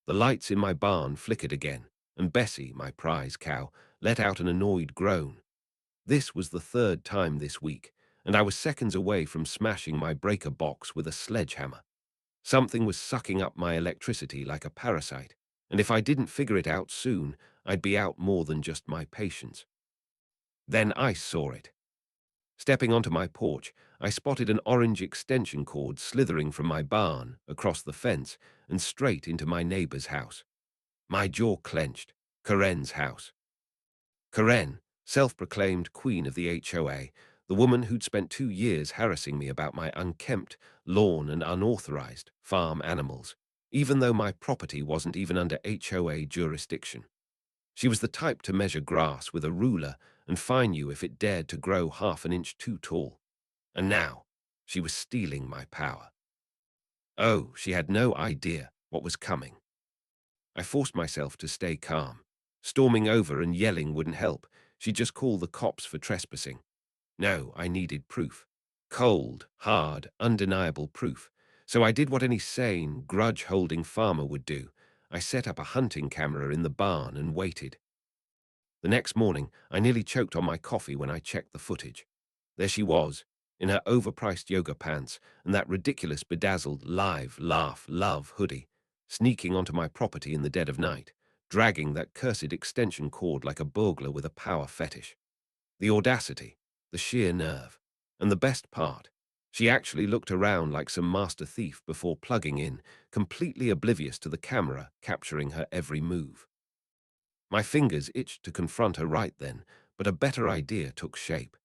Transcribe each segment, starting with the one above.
The lights in my barn flickered again, and Bessie, my prize cow, let out an annoyed groan. This was the third time this week, and I was seconds away from smashing my breaker box with a sledgehammer. Something was sucking up my electricity like a parasite, and if I didn't figure it out soon, I'd be out more than just my patience. Then I saw it. Stepping onto my porch, I spotted an orange extension cord slithering from my barn, across the fence, and straight into my neighbor's house. My jaw clenched. Karren's house. Karren, self-proclaimed queen of the HOA, the woman who'd spent 2 years harassing me about my unkempt lawn and unauthorized farm animals, even though my property wasn't even under HOA jurisdiction. She was the type to measure grass with a ruler and fine you if it dared to grow half an inch too tall. And now, she was stealing my power. Oh, she had no idea what was coming. I forced myself to stay calm. Storming over and yelling wouldn't help. She'd just call the cops for trespassing. No, I needed proof. Cold, hard, undeniable proof. So I did what any sane, grudge-holding farmer would do. I set up a hunting camera in the barn and waited. The next morning, I nearly choked on my coffee when I checked the footage. There she was, in her overpriced yoga pants and that ridiculous bedazzled live, laugh, love hoodie, sneaking onto my property in the dead of night, dragging that cursed extension cord like a burglar with a power fetish. The audacity, the sheer nerve, and the best part, she actually looked around like some master thief before plugging in, completely oblivious to the camera capturing her every move. My fingers itched to confront her right then, but a better idea took shape.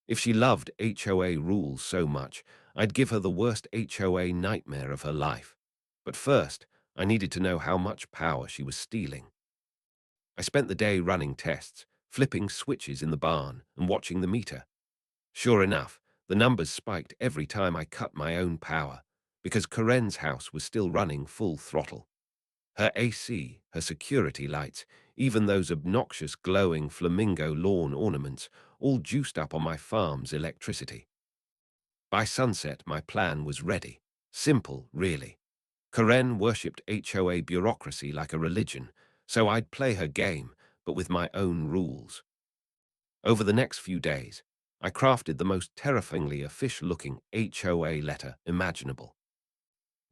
If she loved HOA rules so much, I'd give her the worst HOA nightmare of her life. But first, I needed to know how much power she was stealing. I spent the day running tests, flipping switches in the barn, and watching the meter. Sure enough, the numbers spiked every time I cut my own power, because Karren's house was still running full throttle. Her AC, her security lights, even those obnoxious glowing flamingo lawn ornaments, all juiced up on my farm's electricity. By sunset, my plan was ready. Simple, really. Karren worshipped HOA bureaucracy like a religion, so I'd play her game, but with my own rules. Over the next few days, I crafted the most terrifyingly official-looking HOA letter imaginable.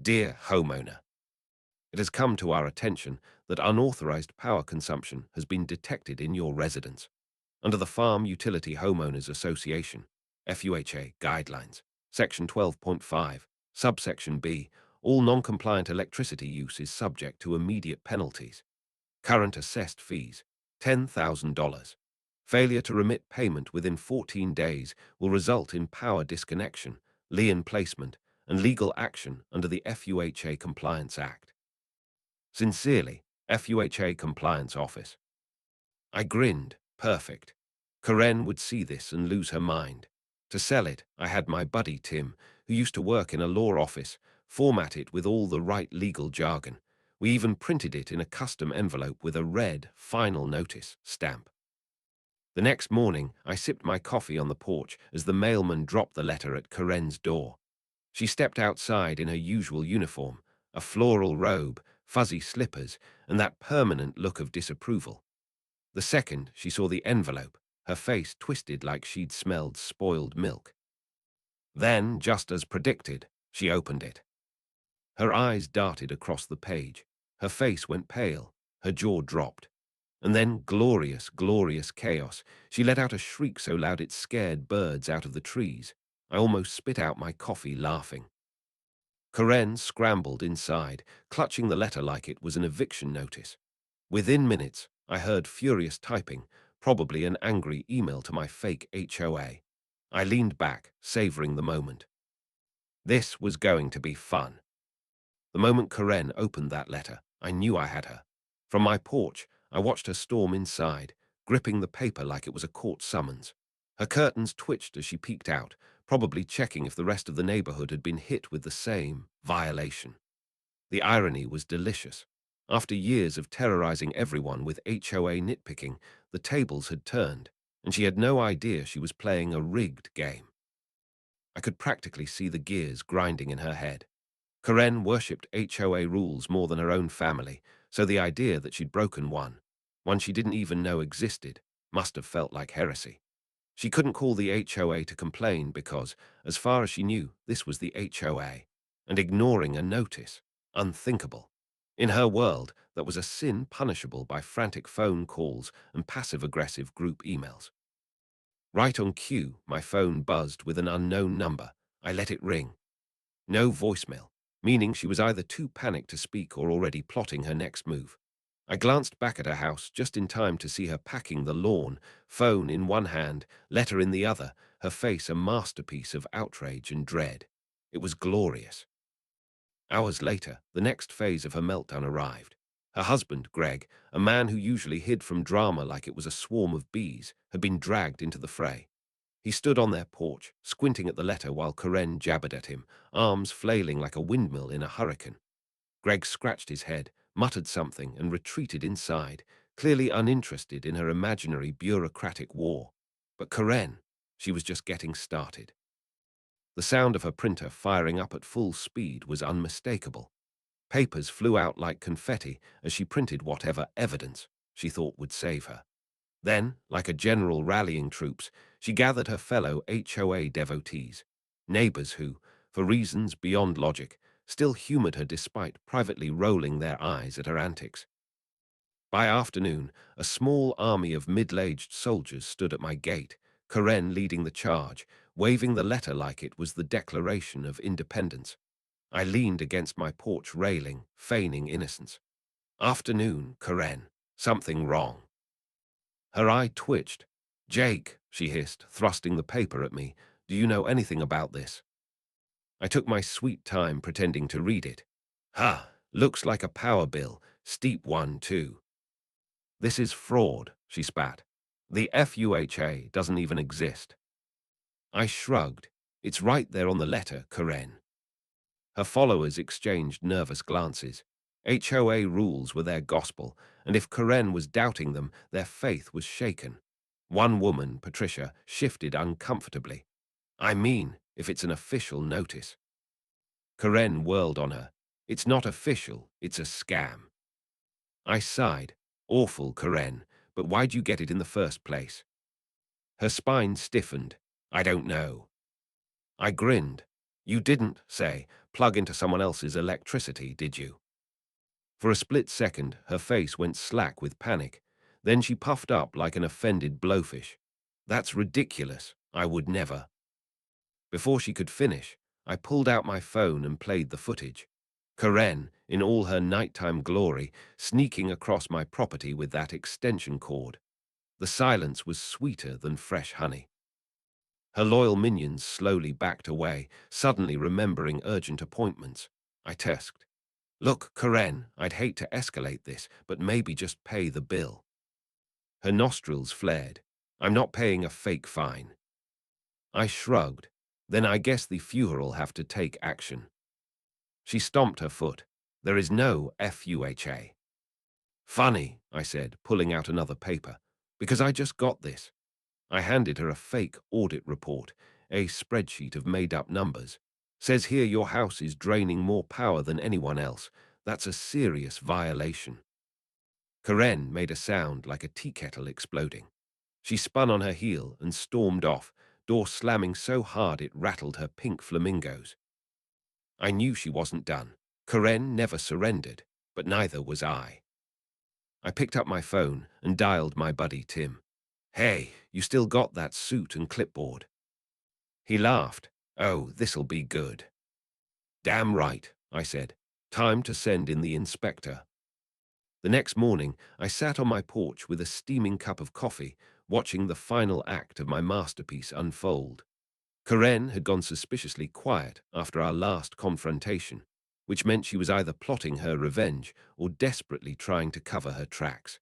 Dear homeowner, it has come to our attention that unauthorized power consumption has been detected in your residence. Under the Farm Utility Homeowners Association, FUHA guidelines, Section 12.5, subsection B, all non-compliant electricity use is subject to immediate penalties. Current assessed fees, $10,000. Failure to remit payment within 14 days will result in power disconnection, lien placement, and legal action under the FUHA Compliance Act. Sincerely, FUHA Compliance Office. I grinned. Perfect. Karren would see this and lose her mind. To sell it, I had my buddy Tim, who used to work in a law office, format it with all the right legal jargon. We even printed it in a custom envelope with a red final notice stamp. The next morning, I sipped my coffee on the porch as the mailman dropped the letter at Karren's door. She stepped outside in her usual uniform, a floral robe, fuzzy slippers, and that permanent look of disapproval. The second she saw the envelope, her face twisted like she'd smelled spoiled milk. Then, just as predicted, she opened it. Her eyes darted across the page. Her face went pale, her jaw dropped. And then, glorious, glorious chaos, she let out a shriek so loud it scared birds out of the trees. I almost spit out my coffee laughing. Karren scrambled inside, clutching the letter like it was an eviction notice. Within minutes, I heard furious typing, probably an angry email to my fake HOA. I leaned back, savoring the moment. This was going to be fun. The moment Karren opened that letter, I knew I had her. From my porch, I watched her storm inside, gripping the paper like it was a court summons. Her curtains twitched as she peeked out, probably checking if the rest of the neighborhood had been hit with the same violation. The irony was delicious. After years of terrorizing everyone with HOA nitpicking, the tables had turned, and she had no idea she was playing a rigged game. I could practically see the gears grinding in her head. Karren worshipped HOA rules more than her own family, so the idea that she'd broken one she didn't even know existed, must have felt like heresy. She couldn't call the HOA to complain because, as far as she knew, this was the HOA, and ignoring a notice, unthinkable. In her world, that was a sin punishable by frantic phone calls and passive-aggressive group emails. Right on cue, my phone buzzed with an unknown number. I let it ring. No voicemail, meaning she was either too panicked to speak or already plotting her next move. I glanced back at her house just in time to see her packing the lawn, phone in one hand, letter in the other, her face a masterpiece of outrage and dread. It was glorious. Hours later, the next phase of her meltdown arrived. Her husband, Greg, a man who usually hid from drama like it was a swarm of bees, had been dragged into the fray. He stood on their porch, squinting at the letter while Karren jabbered at him, arms flailing like a windmill in a hurricane. Greg scratched his head, muttered something, and retreated inside, clearly uninterested in her imaginary bureaucratic war. But Karren, she was just getting started. The sound of her printer firing up at full speed was unmistakable. Papers flew out like confetti as she printed whatever evidence she thought would save her. Then, like a general rallying troops, she gathered her fellow HOA devotees, neighbors who, for reasons beyond logic, still humored her despite privately rolling their eyes at her antics. By afternoon, a small army of middle-aged soldiers stood at my gate, Karren leading the charge, waving the letter like it was the Declaration of Independence. I leaned against my porch railing, feigning innocence. Afternoon, Karren. Something wrong. Her eye twitched. "Jake," she hissed, thrusting the paper at me, "do you know anything about this?" I took my sweet time pretending to read it. "Ha! Looks like a power bill. Steep one, too." "This is fraud," she spat. "The FUHA doesn't even exist." I shrugged. "It's right there on the letter, Karren." Her followers exchanged nervous glances. HOA rules were their gospel, and if Karren was doubting them, their faith was shaken. One woman, Patricia, shifted uncomfortably. "I mean, if it's an official notice." Karren whirled on her. "It's not official, it's a scam." I sighed. "Awful, Karren, but why'd you get it in the first place?" Her spine stiffened. "I don't know." I grinned. "You didn't, say, plug into someone else's electricity, did you?" For a split second, her face went slack with panic. Then she puffed up like an offended blowfish. "That's ridiculous. I would never." Before she could finish, I pulled out my phone and played the footage. Karren, in all her nighttime glory, sneaking across my property with that extension cord. The silence was sweeter than fresh honey. Her loyal minions slowly backed away, suddenly remembering urgent appointments. I tusked. "Look, Karren, I'd hate to escalate this, but maybe just pay the bill." Her nostrils flared. "I'm not paying a fake fine." I shrugged. "Then I guess the FUHA'll have to take action." She stomped her foot. "There is no FUHA. "Funny," I said, pulling out another paper, "because I just got this." I handed her a fake audit report, a spreadsheet of made-up numbers. "Says here your house is draining more power than anyone else. That's a serious violation." Karren made a sound like a tea kettle exploding. She spun on her heel and stormed off, door slamming so hard it rattled her pink flamingos. I knew she wasn't done. Karren never surrendered, but neither was I. I picked up my phone and dialed my buddy Tim. "Hey, you still got that suit and clipboard?" He laughed. "Oh, this'll be good." "Damn right," I said. "Time to send in the inspector." The next morning, I sat on my porch with a steaming cup of coffee, watching the final act of my masterpiece unfold. Karren had gone suspiciously quiet after our last confrontation, which meant she was either plotting her revenge or desperately trying to cover her tracks.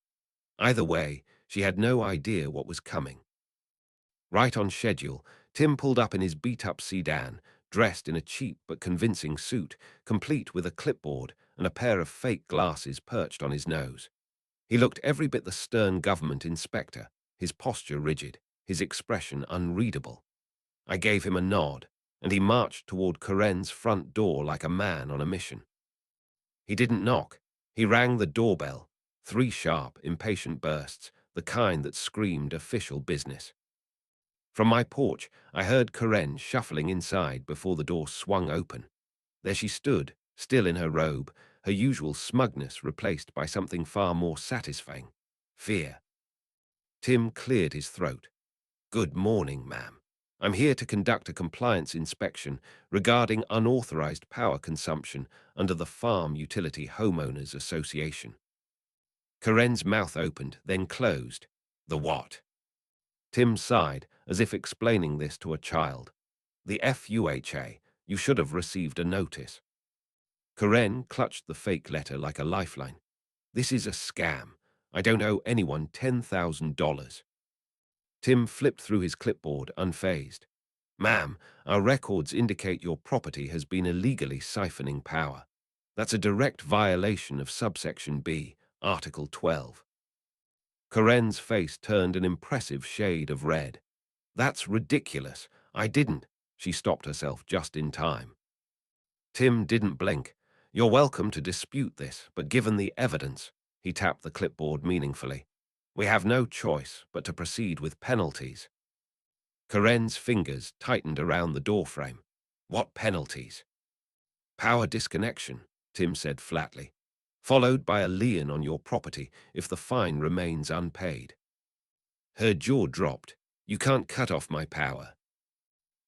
Either way, she had no idea what was coming. Right on schedule, Tim pulled up in his beat-up sedan, dressed in a cheap but convincing suit, complete with a clipboard and a pair of fake glasses perched on his nose. He looked every bit the stern government inspector, his posture rigid, his expression unreadable. I gave him a nod, and he marched toward Karren's front door like a man on a mission. He didn't knock. He rang the doorbell. 3 sharp, impatient bursts, the kind that screamed official business. From my porch, I heard Karren shuffling inside before the door swung open. There she stood, still in her robe, her usual smugness replaced by something far more satisfying: fear. Tim cleared his throat. "Good morning, ma'am. I'm here to conduct a compliance inspection regarding unauthorized power consumption under the Farm Utility Homeowners Association." Karren's mouth opened, then closed. "The what?" Tim sighed, as if explaining this to a child. "The FUHA. You should have received a notice." Karren clutched the fake letter like a lifeline. "This is a scam. I don't owe anyone $10,000. Tim flipped through his clipboard, unfazed. "Ma'am, our records indicate your property has been illegally siphoning power. That's a direct violation of subsection B, Article 12. Karren's face turned an impressive shade of red. "That's ridiculous. I didn't." She stopped herself just in time. Tim didn't blink. "You're welcome to dispute this, but given the evidence," he tapped the clipboard meaningfully, "we have no choice but to proceed with penalties." Karren's fingers tightened around the doorframe. "What penalties?" "Power disconnection," Tim said flatly, "followed by a lien on your property if the fine remains unpaid." Her jaw dropped. "You can't cut off my power."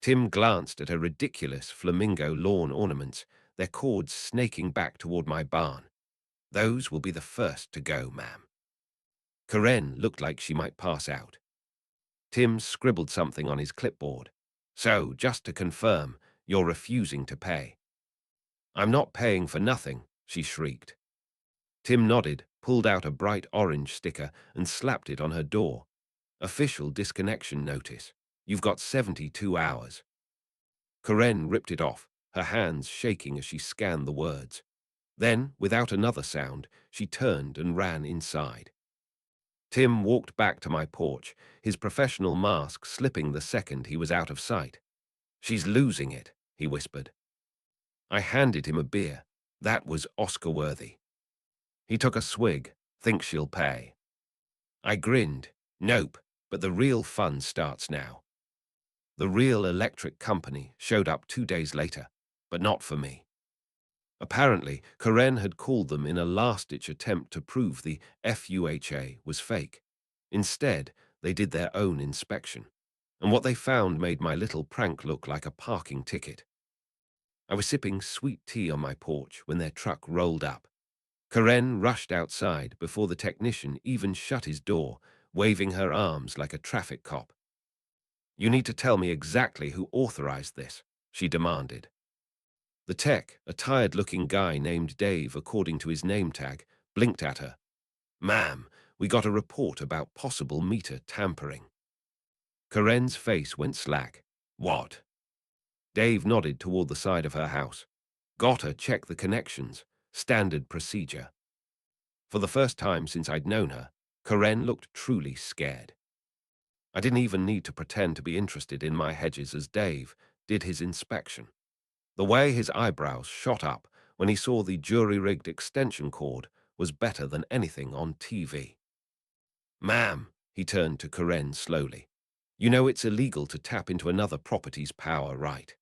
Tim glanced at her ridiculous flamingo lawn ornaments, their cords snaking back toward my barn. "Those will be the first to go, ma'am." Karren looked like she might pass out. Tim scribbled something on his clipboard. "So, just to confirm, you're refusing to pay." "I'm not paying for nothing," she shrieked. Tim nodded, pulled out a bright orange sticker, and slapped it on her door. "Official disconnection notice. You've got 72 hours." Karren ripped it off, her hands shaking as she scanned the words. Then, without another sound, she turned and ran inside. Tim walked back to my porch, his professional mask slipping the second he was out of sight. "She's losing it," he whispered. I handed him a beer. That was Oscar-worthy. He took a swig. "Think she'll pay?" I grinned. "Nope, but the real fun starts now." The real electric company showed up 2 days later, but not for me. Apparently, Karren had called them in a last-ditch attempt to prove the FUHA was fake. Instead, they did their own inspection, and what they found made my little prank look like a parking ticket. I was sipping sweet tea on my porch when their truck rolled up. Karren rushed outside before the technician even shut his door, waving her arms like a traffic cop. "You need to tell me exactly who authorized this," she demanded. The tech, a tired-looking guy named Dave according to his name tag, blinked at her. "Ma'am, we got a report about possible meter tampering." Karren's face went slack. "What?" Dave nodded toward the side of her house. "Gotta check the connections. Standard procedure." For the first time since I'd known her, Karren looked truly scared. I didn't even need to pretend to be interested in my hedges as Dave did his inspection. The way his eyebrows shot up when he saw the jury-rigged extension cord was better than anything on TV. "Ma'am," he turned to Karren slowly, "you know it's illegal to tap into another property's power, right?"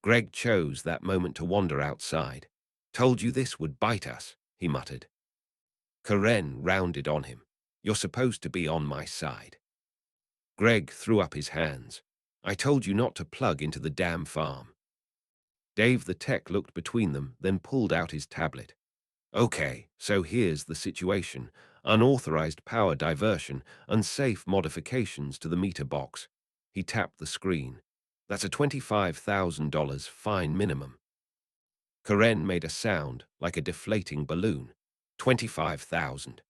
Greg chose that moment to wander outside. "Told you this would bite us," he muttered. Karren rounded on him. "You're supposed to be on my side." Greg threw up his hands. "I told you not to plug into the damn farm." Dave the tech looked between them, then pulled out his tablet. "Okay, so here's the situation. Unauthorized power diversion, unsafe modifications to the meter box." He tapped the screen. "That's a $25,000 fine minimum." Karren made a sound like a deflating balloon. 25,000.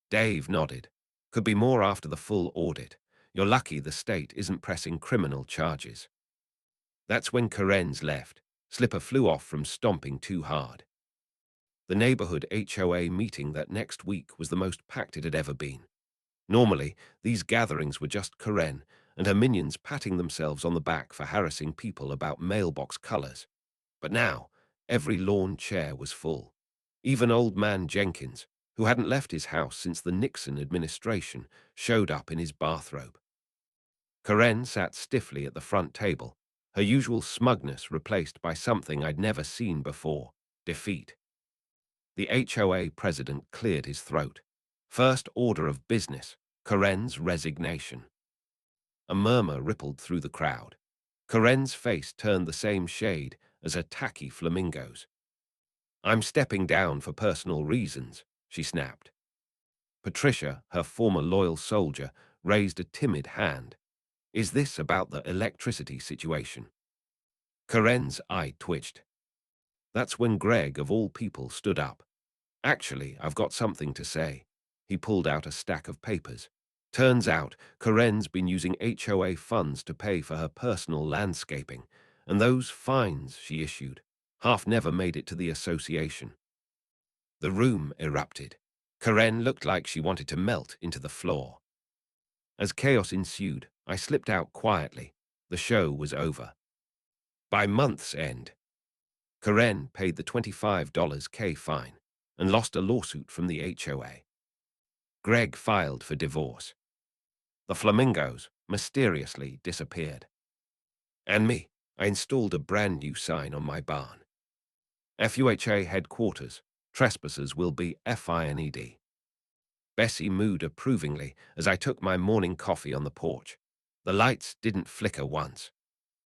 Dave nodded. "Could be more after the full audit. You're lucky the state isn't pressing criminal charges." That's when Karren's left. Slipper flew off from stomping too hard. The neighborhood HOA meeting that next week was the most packed it had ever been. Normally, these gatherings were just Karren, and her minions patting themselves on the back for harassing people about mailbox colors. But now, every lawn chair was full. Even old man Jenkins, who hadn't left his house since the Nixon administration, showed up in his bathrobe. Karren sat stiffly at the front table, her usual smugness replaced by something I'd never seen before: defeat. The HOA president cleared his throat. First order of business: Karren's resignation. A murmur rippled through the crowd. Karren's face turned the same shade as her tacky flamingo's. "I'm stepping down for personal reasons," she snapped. Patricia, her former loyal soldier, raised a timid hand. "Is this about the electricity situation?" Karren's eye twitched. That's when Greg, of all people, stood up. "Actually, I've got something to say." He pulled out a stack of papers. Turns out, Karren's been using HOA funds to pay for her personal landscaping, and those fines she issued half never made it to the association. The room erupted. Karren looked like she wanted to melt into the floor. As chaos ensued, I slipped out quietly. The show was over. By month's end, Karren paid the $25K fine and lost a lawsuit from the HOA. Greg filed for divorce. The flamingos mysteriously disappeared. And me, I installed a brand new sign on my barn. FUHA headquarters. Trespassers will be fined. Bessie mooed approvingly as I took my morning coffee on the porch. The lights didn't flicker once.